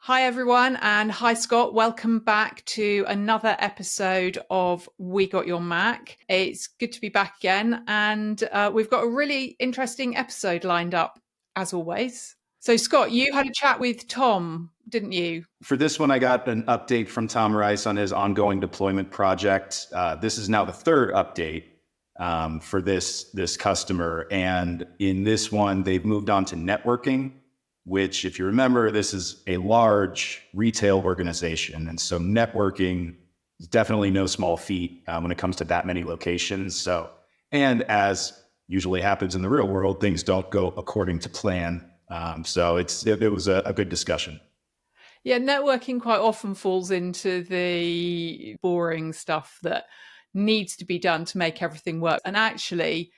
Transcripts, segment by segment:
Hi, everyone, and hi, Scott. Welcome back to another episode of We Got Your Mac. It's good to be back again, and we've got a really interesting episode lined up, as always. So, Scott, you had a chat with Tom, didn't you? For this one, I got an update from Tom Rice on his ongoing deployment project. This is now the third update for this customer, and in this one, they've moved on to networking, which, if you remember, this is a large retail organization. And so networking is definitely no small feat when it comes to that many locations. So, and as usually happens in the real world, things don't go according to plan. So it was a good discussion. Yeah, networking quite often falls into the boring stuff that needs to be done to make everything work. And actually,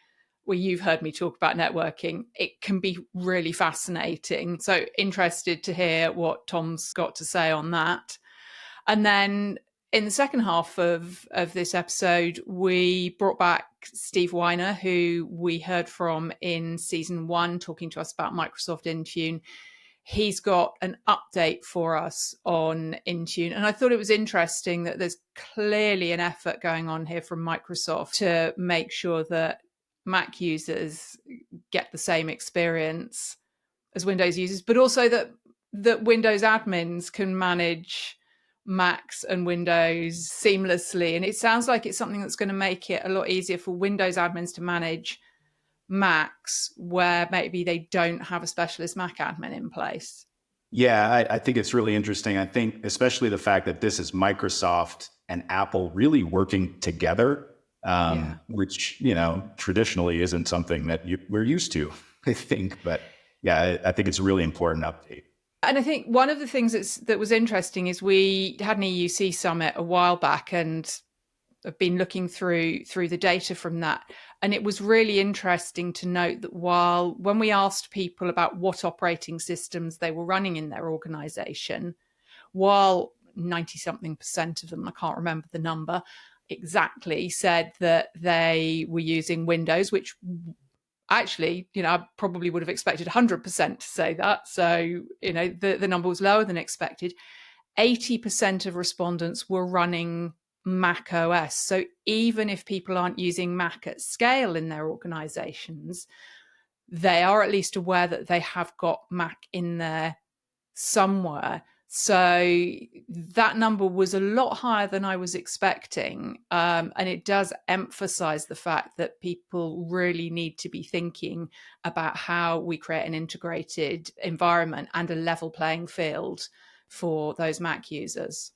well, you've heard me talk about networking. It can be really fascinating. So interested to hear what Tom's got to say on that. And then in the second half of this episode, we brought back Steve Weiner, who we heard from in season 1, talking to us about Microsoft Intune. He's got an update for us on Intune. And I thought it was interesting that there's clearly an effort going on here from Microsoft to make sure that Mac users get the same experience as Windows users, but also that Windows admins can manage Macs and Windows seamlessly. And it sounds like it's something that's going to make it a lot easier for Windows admins to manage Macs where maybe they don't have a specialist Mac admin in place. Yeah, I think it's really interesting. I think especially the fact that this is Microsoft and Apple really working together. Which, traditionally isn't something that we're used to, I think. But yeah, I think it's a really important update. And I think one of the things that was interesting is we had an EUC summit a while back, and I've been looking through the data from that. And it was really interesting to note that when we asked people about what operating systems they were running in their organization, while 90-something% of them, I can't remember the number exactly, said that they were using Windows, which actually, I probably would have expected 100% to say that. So, the number was lower than expected. 80% of respondents were running Mac OS. So even if people aren't using Mac at scale in their organizations, they are at least aware that they have got Mac in there somewhere. So that number was a lot higher than I was expecting. And it does emphasize the fact that people really need to be thinking about how we create an integrated environment and a level playing field for those Mac users.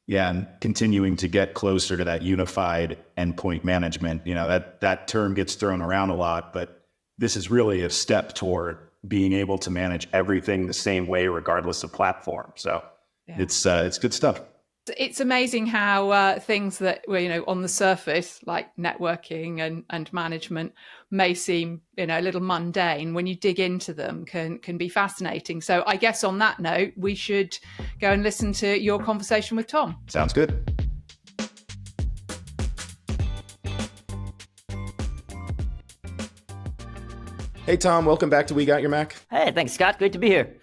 Yeah, and continuing to get closer to that unified endpoint management. That term gets thrown around a lot, but this is really a step toward being able to manage everything the same way, regardless of platform. So it's good stuff. It's amazing how things that were, on the surface, like networking and management, may seem, a little mundane. When you dig into them, can be fascinating. So I guess on that note, we should go and listen to your conversation with Tom. Sounds good. Hey, Tom, welcome back to We Got Your Mac. Hey, thanks, Scott. Great to be here.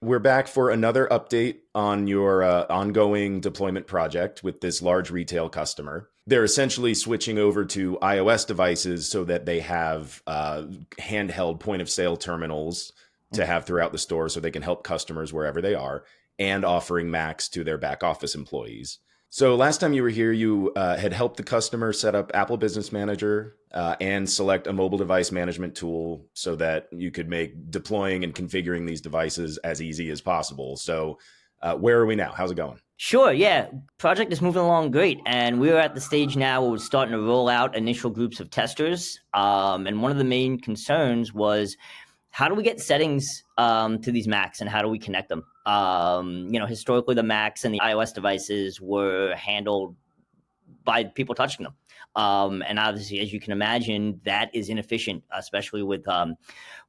We're back for another update on your ongoing deployment project with this large retail customer. They're essentially switching over to iOS devices so that they have handheld point of sale terminals to have throughout the store so they can help customers wherever they are, and offering Macs to their back office employees. So last time you were here, you had helped the customer set up Apple Business Manager and select a mobile device management tool so that you could make deploying and configuring these devices as easy as possible. So where are we now? How's it going? Sure, yeah. Project is moving along great. And we're at the stage now where we're starting to roll out initial groups of testers. And one of the main concerns was, how do we get settings to these Macs and how do we connect them? Historically, the Macs and the iOS devices were handled by people touching them. And obviously, as you can imagine, that is inefficient, especially with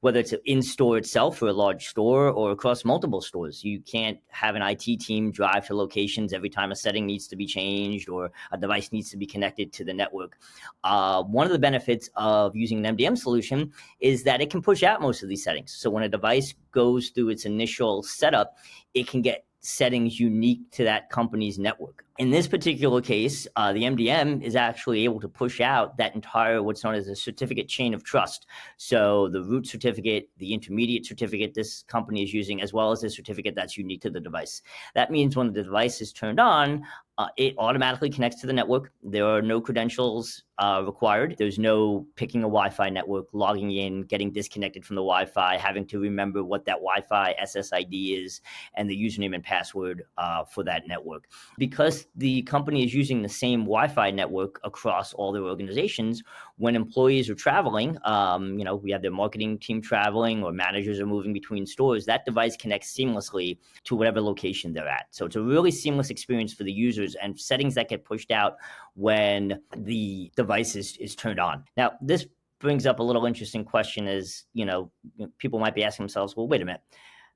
whether it's in store itself for a large store or across multiple stores. You can't have an IT team drive to locations every time a setting needs to be changed or a device needs to be connected to the network. One of the benefits of using an MDM solution is that it can push out most of these settings. So when a device goes through its initial setup, it can get settings unique to that company's network. In this particular case, the MDM is actually able to push out that entire what's known as a certificate chain of trust. So the root certificate, the intermediate certificate this company is using, as well as the certificate that's unique to the device. That means when the device is turned on, it automatically connects to the network. There are no credentials required. There's no picking a Wi-Fi network, logging in, getting disconnected from the Wi-Fi, having to remember what that Wi-Fi SSID is and the username and password for that network. Because the company is using the same Wi-Fi network across all their organizations, when employees are traveling, we have their marketing team traveling or managers are moving between stores, that device connects seamlessly to whatever location they're at. So it's a really seamless experience for the users and settings that get pushed out when the device is turned on. Now, this brings up a little interesting question is, people might be asking themselves, well, wait a minute,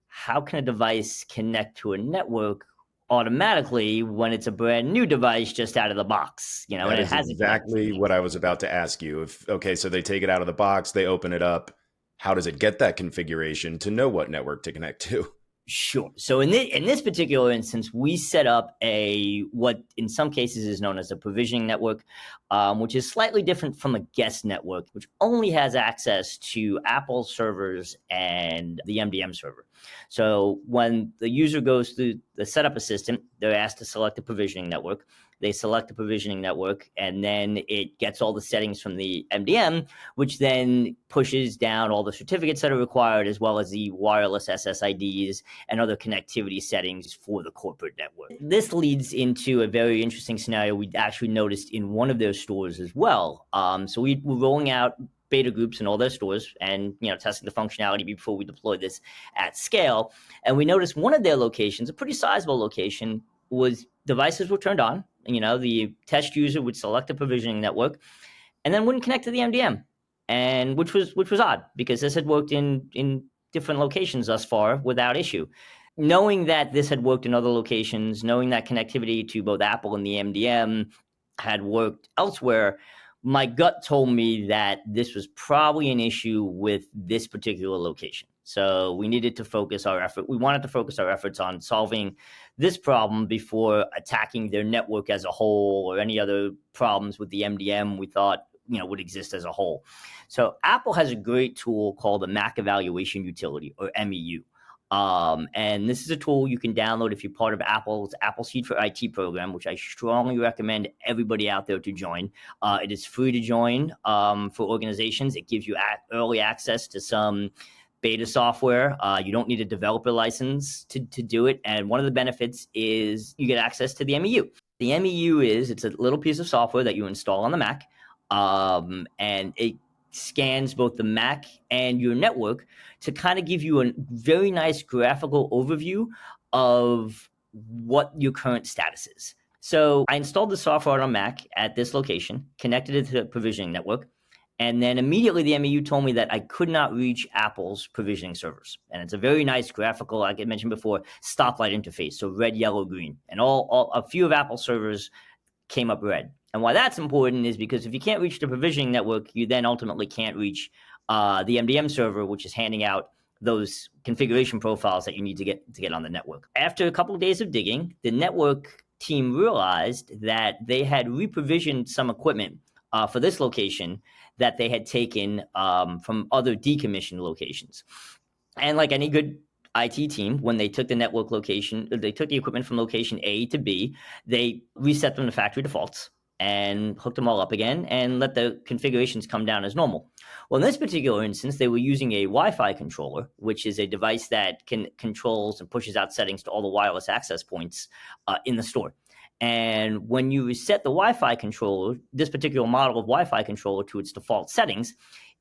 how can a device connect to a network automatically when it's a brand new device just out of the box? That and it is has exactly what I was about to ask you. So they take it out of the box, they open it up. How does it get that configuration to know what network to connect to? Sure. So in this particular instance, we set up what in some cases is known as a provisioning network, which is slightly different from a guest network, which only has access to Apple servers and the MDM server. So when the user goes through the setup assistant, they're asked to select the provisioning network. They select the provisioning network, and then it gets all the settings from the MDM, which then pushes down all the certificates that are required, as well as the wireless SSIDs and other connectivity settings for the corporate network. This leads into a very interesting scenario we actually noticed in one of their stores as well. So we were rolling out beta groups in all their stores and testing the functionality before we deployed this at scale. And we noticed one of their locations, a pretty sizable location, was devices were turned on. The test user would select the provisioning network and then wouldn't connect to the MDM, and which was odd because this had worked in different locations thus far without issue. Knowing that this had worked in other locations, knowing that connectivity to both Apple and the MDM had worked elsewhere, my gut told me that this was probably an issue with this particular location. So we needed to focus our effort. We wanted to focus our efforts on solving this problem before attacking their network as a whole or any other problems with the MDM we thought would exist as a whole. So Apple has a great tool called the Mac Evaluation Utility, or MEU. And this is a tool you can download if you're part of Apple's Apple Seed for IT program, which I strongly recommend everybody out there to join. It is free to join for organizations. It gives you early access to some beta software. You don't need a developer license to do it. And one of the benefits is you get access to the MEU. The MEU it's a little piece of software that you install on the Mac, and it scans both the Mac and your network to kind of give you a very nice graphical overview of what your current status is. So I installed the software on Mac at this location, connected it to the provisioning network, and then immediately the MEU told me that I could not reach Apple's provisioning servers. And it's a very nice graphical, like I mentioned before, stoplight interface, so red, yellow, green. And a few of Apple's servers came up red. And why that's important is because if you can't reach the provisioning network, you then ultimately can't reach the MDM server, which is handing out those configuration profiles that you need to get on the network. After a couple of days of digging, the network team realized that they had reprovisioned some equipment for this location that they had taken from other decommissioned locations. And like any good IT team, when they took the network location, they took the equipment from location A to B, they reset them to factory defaults and hooked them all up again and let the configurations come down as normal. Well, in this particular instance, they were using a Wi-Fi controller, which is a device that controls and pushes out settings to all the wireless access points in the store. And when you reset the Wi-Fi controller, this particular model of Wi-Fi controller, to its default settings,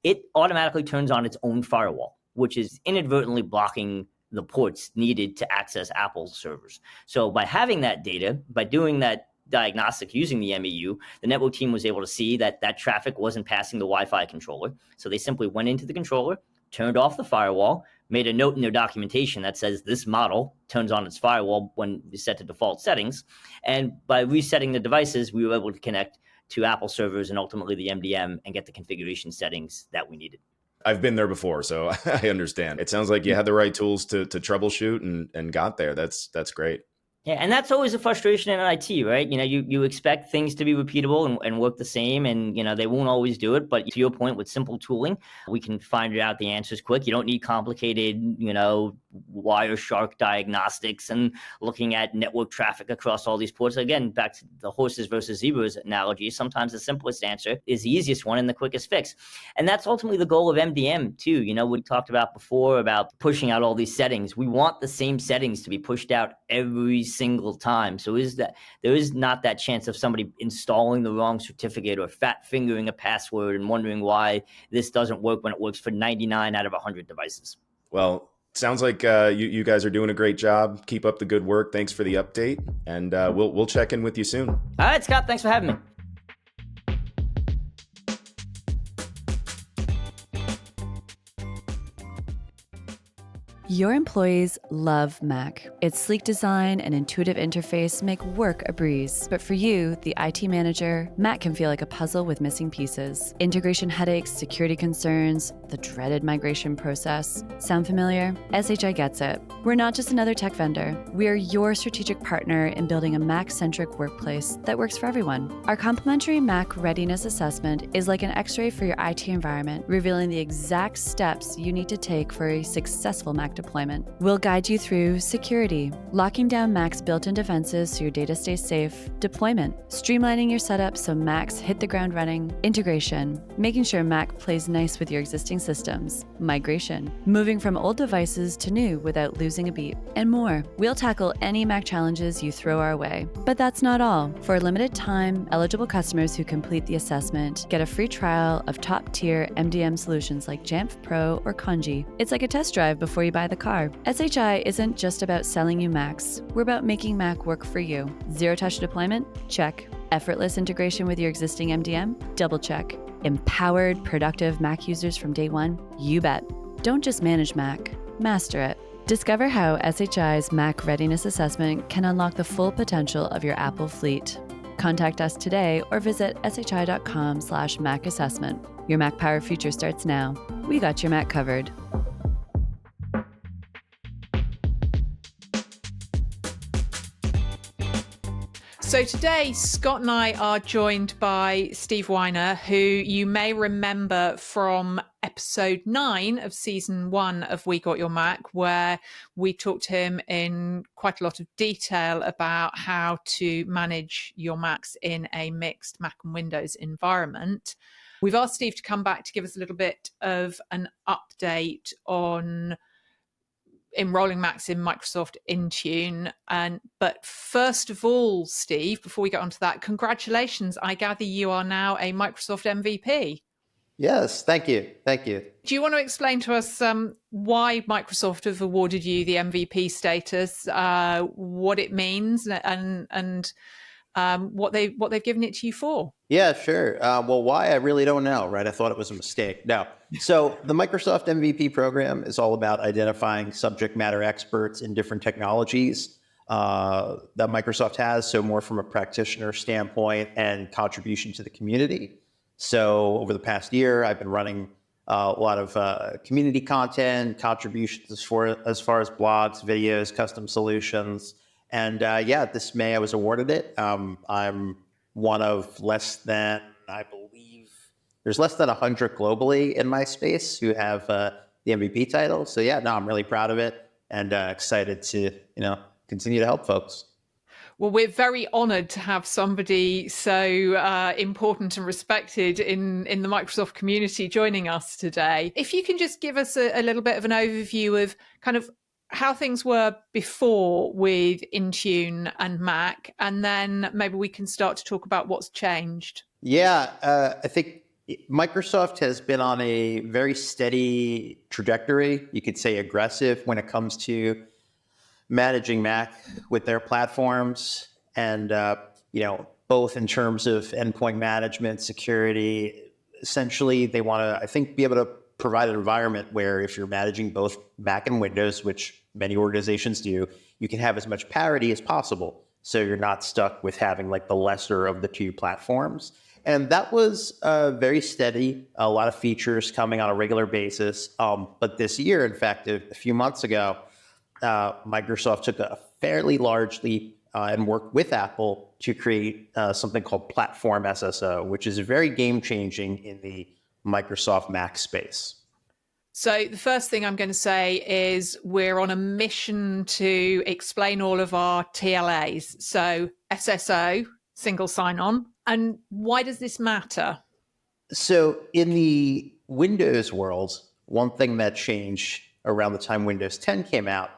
it automatically turns on its own firewall, which is inadvertently blocking the ports needed to access Apple's servers. So by having that data, by doing that diagnostic using the MEU, the network team was able to see that traffic wasn't passing the Wi-Fi controller. So they simply went into the controller, turned off the firewall, made a note in their documentation that says this model turns on its firewall when set to default settings. And by resetting the devices, we were able to connect to Apple servers and ultimately the MDM and get the configuration settings that we needed. I've been there before, so I understand. It sounds like you had the right tools to troubleshoot and got there. That's great. Yeah, and that's always a frustration in IT, right? You expect things to be repeatable and work the same, and they won't always do it. But to your point, with simple tooling, we can find out the answers quick. You don't need complicated, Wireshark diagnostics and looking at network traffic across all these ports. Again, back to the horses versus zebras analogy. Sometimes the simplest answer is the easiest one and the quickest fix, and that's ultimately the goal of MDM too. We talked about before about pushing out all these settings. We want the same settings to be pushed out every single time. So there is not that chance of somebody installing the wrong certificate or fat fingering a password and wondering why this doesn't work when it works for 99 out of 100 devices. Well, sounds like you guys are doing a great job. Keep up the good work. Thanks for the update, and we'll check in with you soon. All right, Scott, thanks for having me. Your employees love Mac. Its sleek design and intuitive interface make work a breeze. But for you, the IT manager, Mac can feel like a puzzle with missing pieces. Integration headaches, security concerns, the dreaded migration process. Sound familiar? SHI gets it. We're not just another tech vendor. We are your strategic partner in building a Mac-centric workplace that works for everyone. Our complimentary Mac readiness assessment is like an X-ray for your IT environment, revealing the exact steps you need to take for a successful Mac deployment. We'll guide you through security, locking down Mac's built-in defenses so your data stays safe, deployment, streamlining your setup so Macs hit the ground running, integration, making sure Mac plays nice with your existing systems, migration, moving from old devices to new without losing a beat, and more. We'll tackle any Mac challenges you throw our way. But that's not all. For a limited time, eligible customers who complete the assessment get a free trial of top-tier MDM solutions like Jamf Pro or Conji. It's like a test drive before you buy the car. SHI isn't just about selling you Macs. We're about making Mac work for you. Zero-touch deployment? Check. Effortless integration with your existing MDM? Double check. Empowered, productive Mac users from day one? You bet. Don't just manage Mac, master it. Discover how SHI's Mac Readiness Assessment can unlock the full potential of your Apple fleet. Contact us today or visit shi.com/Mac assessment. Your Mac Power future starts now. We got your Mac covered. So today, Scott and I are joined by Steve Weiner, who you may remember from episode 9 of season 1 of We Got Your Mac, where we talked to him in quite a lot of detail about how to manage your Macs in a mixed Mac and Windows environment. We've asked Steve to come back to give us a little bit of an update on enrolling Macs in Microsoft Intune. But first of all, Steve, before we get onto that, congratulations. I gather you are now a Microsoft MVP. Yes, thank you. Thank you. Do you want to explain to us why Microsoft have awarded you the MVP status, what it means, and what they've given it to you for? Yeah, sure. Well, why? I really don't know, right? I thought it was a mistake. No. So the Microsoft MVP program is all about identifying subject matter experts in different technologies that Microsoft has. So more from a practitioner standpoint and contribution to the community. So over the past year, I've been running a lot of community content, contributions as far as blogs, videos, custom solutions. And this May I was awarded it. I'm one of less than, I believe, there's less than 100 globally in my space who have the MVP title. So I'm really proud of it and excited to, continue to help folks. Well, we're very honored to have somebody so important and respected in the Microsoft community joining us today. If you can just give us a little bit of an overview of kind of how things were before with Intune and Mac, and then maybe we can start to talk about what's changed. Yeah, I think Microsoft has been on a very steady trajectory. You could say aggressive when it comes to managing Mac with their platforms, and both in terms of endpoint management, security. Essentially, they want to, I think, be able to provide an environment where if you're managing both Mac and Windows, which many organizations do, you can have as much parity as possible. So you're not stuck with having like the lesser of the two platforms. And that was very steady, a lot of features coming on a regular basis. But this year, in fact, a few months ago, Microsoft took a fairly large leap and worked with Apple to create something called Platform SSO, which is very game-changing in the Microsoft Mac space. So the first thing I'm going to say is we're on a mission to explain all of our TLAs. So SSO, single sign-on. And why does this matter? So in the Windows world, one thing that changed around the time Windows 10 came out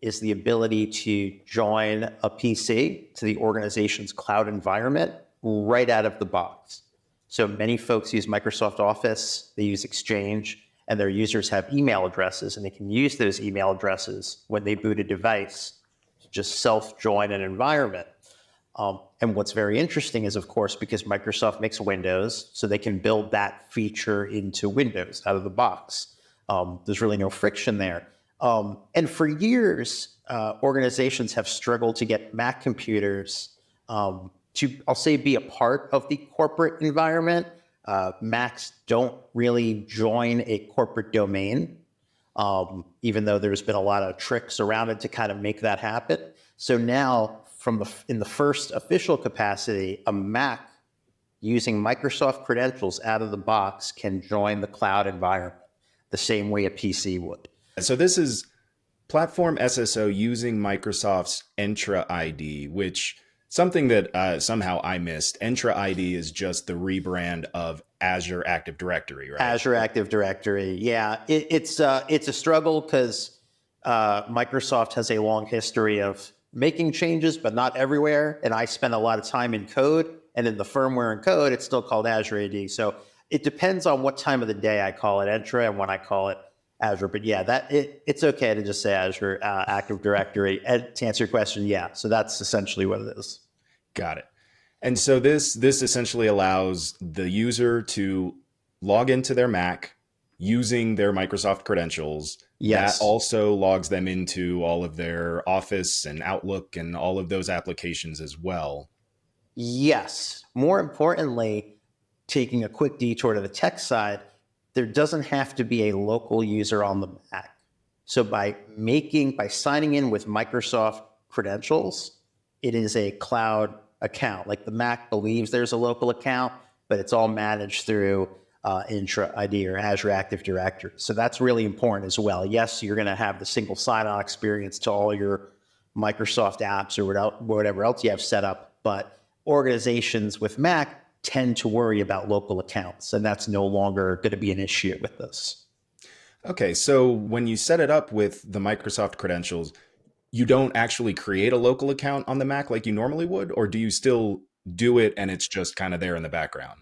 is the ability to join a PC to the organization's cloud environment right out of the box. So many folks use Microsoft Office, they use Exchange, and their users have email addresses, and they can use those email addresses when they boot a device to just self-join an environment. And what's very interesting is, of course, because Microsoft makes Windows, so they can build that feature into Windows out of the box. There's really no friction there. And for years, organizations have struggled to get Mac computers to, I'll say, be a part of the corporate environment. Macs don't really join a corporate domain, even though there's been a lot of tricks around it to kind of make that happen. So now, in the first official capacity, a Mac using Microsoft credentials out of the box can join the cloud environment the same way a PC would. So this is Platform SSO using Microsoft's Entra ID, which something that somehow I missed. Entra ID is just the rebrand of Azure Active Directory, right? Azure Active Directory, yeah. It's a struggle because Microsoft has a long history of making changes, but not everywhere. And I spend a lot of time in code, and in the firmware and code, it's still called Azure AD. So it depends on what time of the day I call it Entra and when I call it Azure. But yeah, it's okay to just say Azure Active Directory. And to answer your question, yeah. So that's essentially what it is. Got it. And so this essentially allows the user to log into their Mac using their Microsoft credentials. Yes. That also logs them into all of their Office and Outlook and all of those applications as well. Yes. More importantly, taking a quick detour to the tech side, there doesn't have to be a local user on the Mac. So by signing in with Microsoft credentials, it is a cloud account. Like the Mac believes there's a local account, but it's all managed through Entra ID or Azure Active Directory. So that's really important as well. Yes, you're going to have the single sign-on experience to all your Microsoft apps or whatever else you have set up, but organizations with Mac tend to worry about local accounts, and that's no longer going to be an issue with this. Okay, so when you set it up with the Microsoft credentials, you don't actually create a local account on the Mac like you normally would, or do you still do it and it's just kind of there in the background?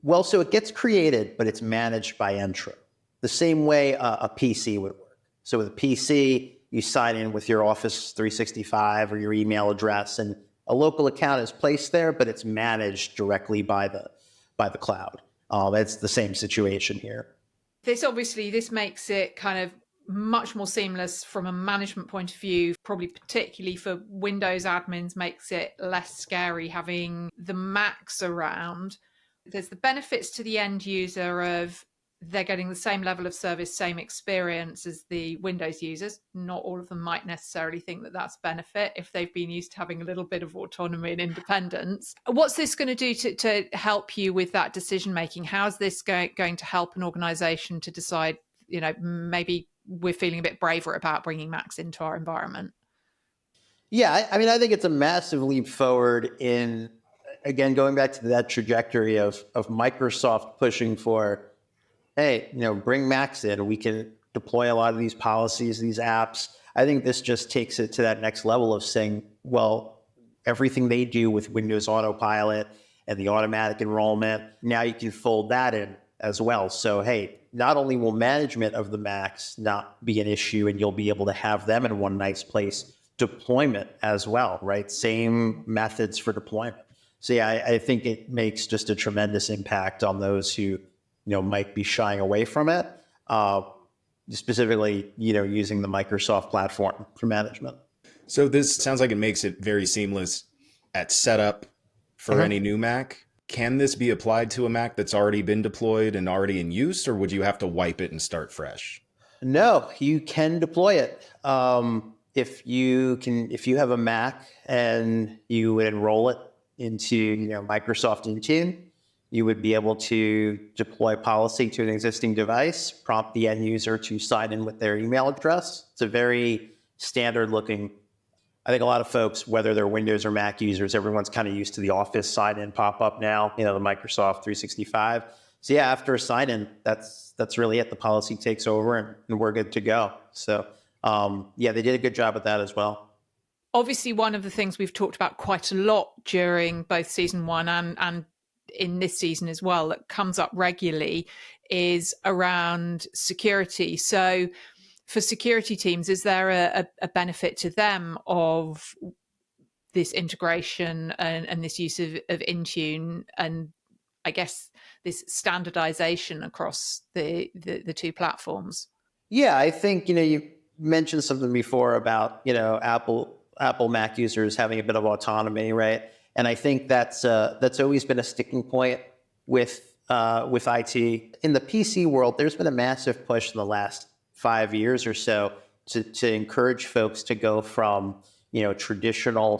Well, so it gets created, but it's managed by Entra, the same way a PC would work. So with a PC, you sign in with your Office 365 or your email address, and a local account is placed there, but it's managed directly by the cloud. It's the same situation here. This makes it kind of much more seamless from a management point of view, probably particularly for Windows admins, makes it less scary having the Macs around. There's the benefits to the end user of they're getting the same level of service, same experience as the Windows users. Not all of them might necessarily think that that's benefit if they've been used to having a little bit of autonomy and independence. What's this going to do to help you with that decision making? How's this going to help an organization to decide, maybe we're feeling a bit braver about bringing Macs into our environment? Yeah, I think it's a massive leap forward in, again, going back to that trajectory of Microsoft pushing for, hey, bring Macs in. We can deploy a lot of these policies, these apps. I think this just takes it to that next level of saying, well, everything they do with Windows Autopilot and the automatic enrollment, now you can fold that in as well. So, hey, not only will management of the Macs not be an issue and you'll be able to have them in one nice place, deployment as well, right? Same methods for deployment. So yeah, I think it makes just a tremendous impact on those who, might be shying away from it, specifically, using the Microsoft platform for management. So this sounds like it makes it very seamless at setup for any new Mac. Can this be applied to a Mac that's already been deployed and already in use, or would you have to wipe it and start fresh? No, you can deploy it. If you have a Mac and you would enroll it into Microsoft Intune, you would be able to deploy policy to an existing device, prompt the end user to sign in with their email address. It's a very standard looking. I think a lot of folks, whether they're Windows or Mac users, everyone's kind of used to the Office sign-in pop-up now, the Microsoft 365. So yeah, after a sign-in, that's really it. The policy takes over and we're good to go. So yeah, they did a good job with that as well. Obviously, one of the things we've talked about quite a lot during both season one and in this season as well, that comes up regularly, is around security. So for security teams, is there a benefit to them of this integration and this use of Intune, and I guess this standardization across the two platforms? Yeah, I think you mentioned something before about Apple Mac users having a bit of autonomy, right? And I think that's always been a sticking point with IT. In the PC world, there's been a massive push in the last 5 years or so to encourage folks to go from traditional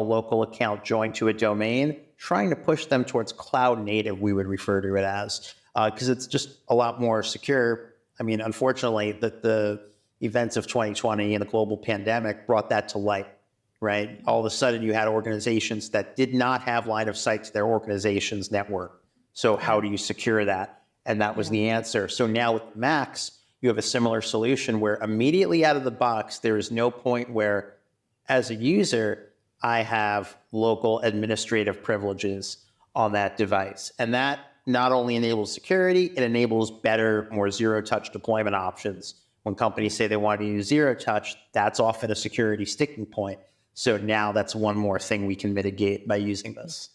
local account joined to a domain, trying to push them towards cloud native, we would refer to it as, because it's just a lot more secure. I mean, unfortunately, the events of 2020 and the global pandemic brought that to light, right? All of a sudden, you had organizations that did not have line of sight to their organization's network. So how do you secure that? And that was the answer. So now with Macs, you have a similar solution where immediately out of the box, there is no point where, as a user, I have local administrative privileges on that device. And that not only enables security, it enables better, more zero-touch deployment options. When companies say they want to use zero-touch, that's often a security sticking point. So now that's one more thing we can mitigate by using this.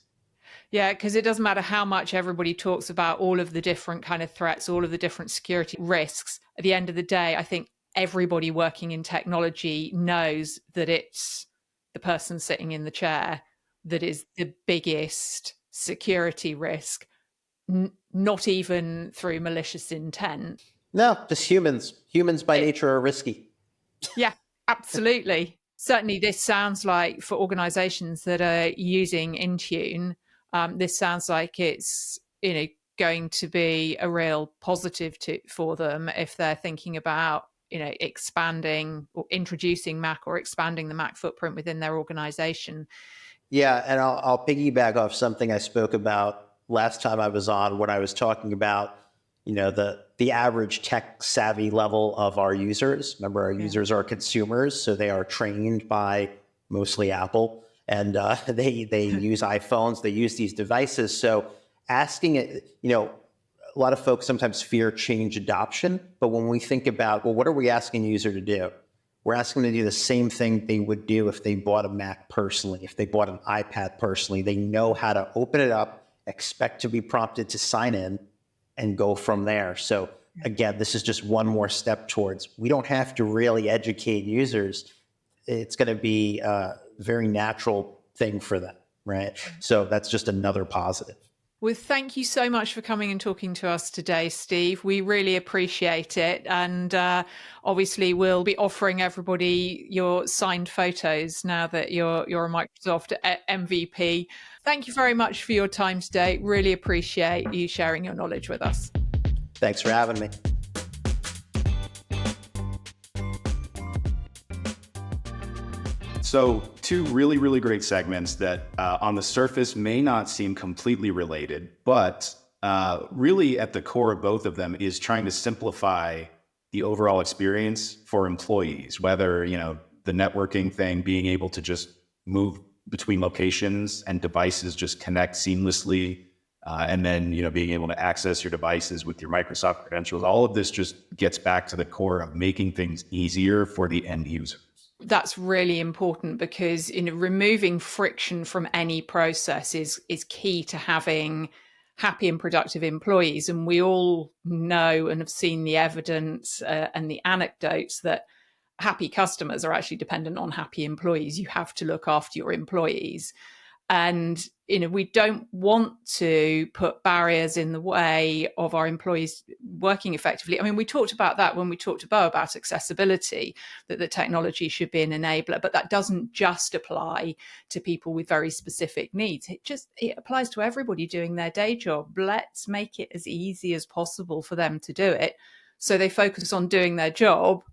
Yeah, because it doesn't matter how much everybody talks about all of the different kind of threats, all of the different security risks. At the end of the day, I think everybody working in technology knows that it's the person sitting in the chair that is the biggest security risk, not even through malicious intent. No, just humans. Humans by nature are risky. Yeah, absolutely. Certainly, this sounds like for organizations that are using Intune, this sounds like it's going to be a real positive for them if they're thinking about expanding or introducing Mac or expanding the Mac footprint within their organization. Yeah, and I'll piggyback off something I spoke about last time I was on when I was talking about the average tech savvy level of our users. Remember, our users are consumers, so they are trained by mostly Apple, and they use iPhones, they use these devices. So asking it, a lot of folks sometimes fear change adoption, but when we think about, well, what are we asking a user to do? We're asking them to do the same thing they would do if they bought a Mac personally, if they bought an iPad personally. They know how to open it up, expect to be prompted to sign in, and go from there. So again, this is just one more step towards, we don't have to really educate users. It's going to be a very natural thing for them, right? So that's just another positive. Well, thank you so much for coming and talking to us today, Steve. We really appreciate it. And obviously, we'll be offering everybody your signed photos now that you're a Microsoft MVP. Thank you very much for your time today. Really appreciate you sharing your knowledge with us. Thanks for having me. So two really, really great segments that on the surface may not seem completely related, but really at the core of both of them is trying to simplify the overall experience for employees, whether, the networking thing, being able to just move between locations and devices just connect seamlessly, and then, being able to access your devices with your Microsoft credentials. All of this just gets back to the core of making things easier for the end user. That's really important because removing friction from any process is key to having happy and productive employees. And we all know and have seen the evidence and the anecdotes that happy customers are actually dependent on happy employees. You have to look after your employees. And, we don't want to put barriers in the way of our employees working effectively. I mean, we talked about that when we talked to Bo about accessibility, that the technology should be an enabler, but that doesn't just apply to people with very specific needs. It applies to everybody doing their day job. Let's make it as easy as possible for them to do it, so they focus on doing their job,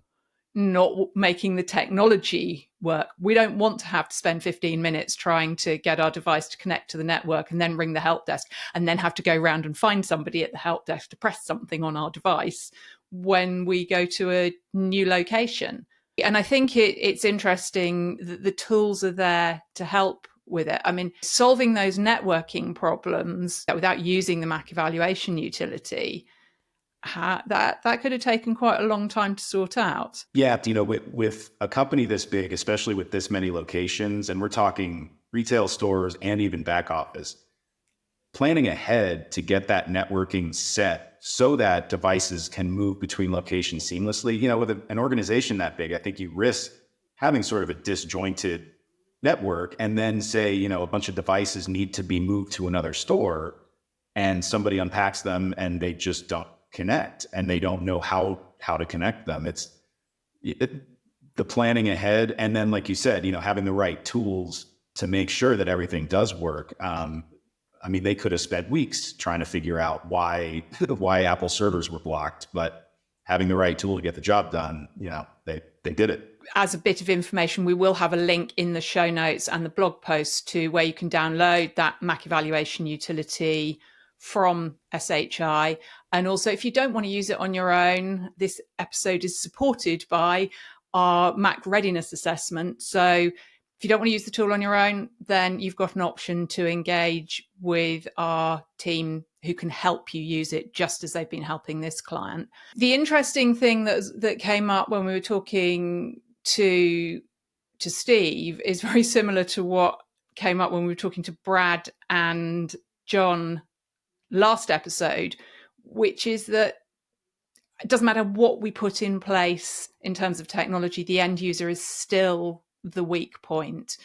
not making the technology work. We don't want to have to spend 15 minutes trying to get our device to connect to the network and then ring the help desk and then have to go around and find somebody at the help desk to press something on our device when we go to a new location. And I think it's interesting that the tools are there to help with it. I mean, solving those networking problems without using the Mac evaluation utility, that could have taken quite a long time to sort out. Yeah, with a company this big, especially with this many locations, and we're talking retail stores and even back office, planning ahead to get that networking set so that devices can move between locations seamlessly. With an organization that big, I think you risk having sort of a disjointed network, and then say, a bunch of devices need to be moved to another store and somebody unpacks them and they just don't connect and they don't know how to connect them. It's the planning ahead. And then, like you said, having the right tools to make sure that everything does work. I mean, they could have spent weeks trying to figure out why Apple servers were blocked, but having the right tool to get the job done, they did it. As a bit of information, we will have a link in the show notes and the blog post to where you can download that Mac evaluation utility from SHI. And also, if you don't want to use it on your own, this episode is supported by our Mac readiness assessment. So if you don't want to use the tool on your own, then you've got an option to engage with our team who can help you use it, just as they've been helping this client. The interesting thing that came up when we were talking to Steve is very similar to what came up when we were talking to Brad and John last episode, which is that it doesn't matter what we put in place in terms of technology, the end user is still the weak point,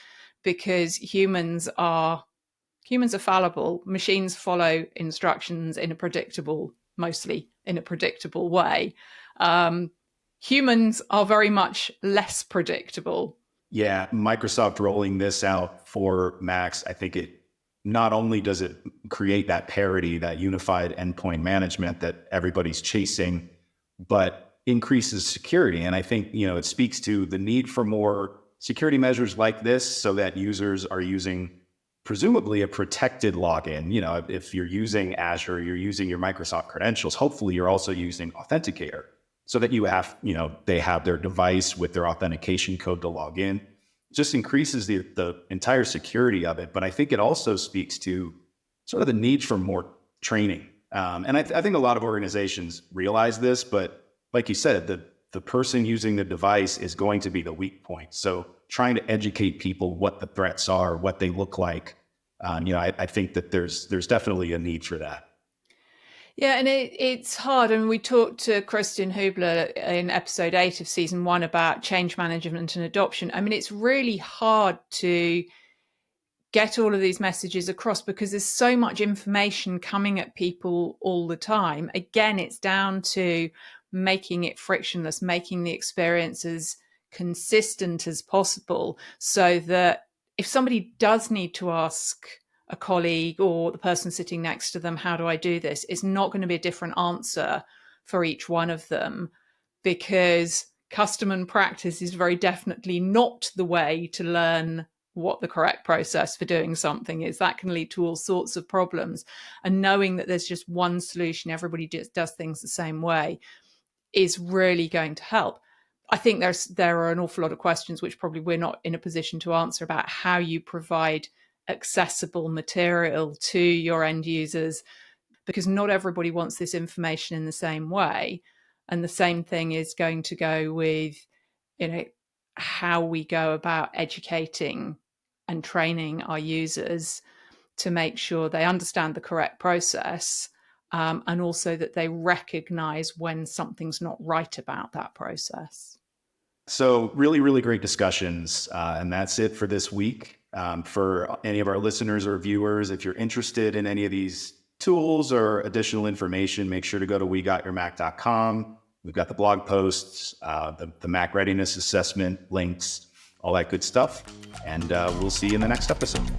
because humans are fallible. Machines follow instructions mostly in a predictable way. Humans are very much less predictable. Yeah, Microsoft rolling this out for Macs, I think it not only does it create that parity, that unified endpoint management that everybody's chasing, but increases security. And I think, it speaks to the need for more security measures like this, so that users are using presumably a protected login. If you're using Azure, you're using your Microsoft credentials, hopefully you're also using Authenticator, so that they have their device with their authentication code to log in. Just increases the entire security of it. But I think it also speaks to sort of the need for more training. And I think a lot of organizations realize this, but like you said, the person using the device is going to be the weak point. So trying to educate people what the threats are, what they look like, I think that there's definitely a need for that. Yeah, and it's hard. And we talked to Kristin Hubler in episode 8 of season 1 about change management and adoption. I mean, it's really hard to get all of these messages across because there's so much information coming at people all the time. Again, it's down to making it frictionless, making the experience as consistent as possible, so that if somebody does need to ask a colleague or the person sitting next to them, how do I do this? It's not going to be a different answer for each one of them, because custom and practice is very definitely not the way to learn what the correct process for doing something is. That can lead to all sorts of problems. And knowing that there's just one solution, everybody just does things the same way, is really going to help. I think there are an awful lot of questions which probably we're not in a position to answer about how you provide accessible material to your end users, because not everybody wants this information in the same way. And the same thing is going to go with, how we go about educating and training our users to make sure they understand the correct process, and also that they recognize when something's not right about that process. So really, really great discussions. And that's it for this week. For any of our listeners or viewers, if you're interested in any of these tools or additional information, make sure to go to wegotyourmac.com. We've got the blog posts, the Mac readiness assessment links, all that good stuff. And we'll see you in the next episode.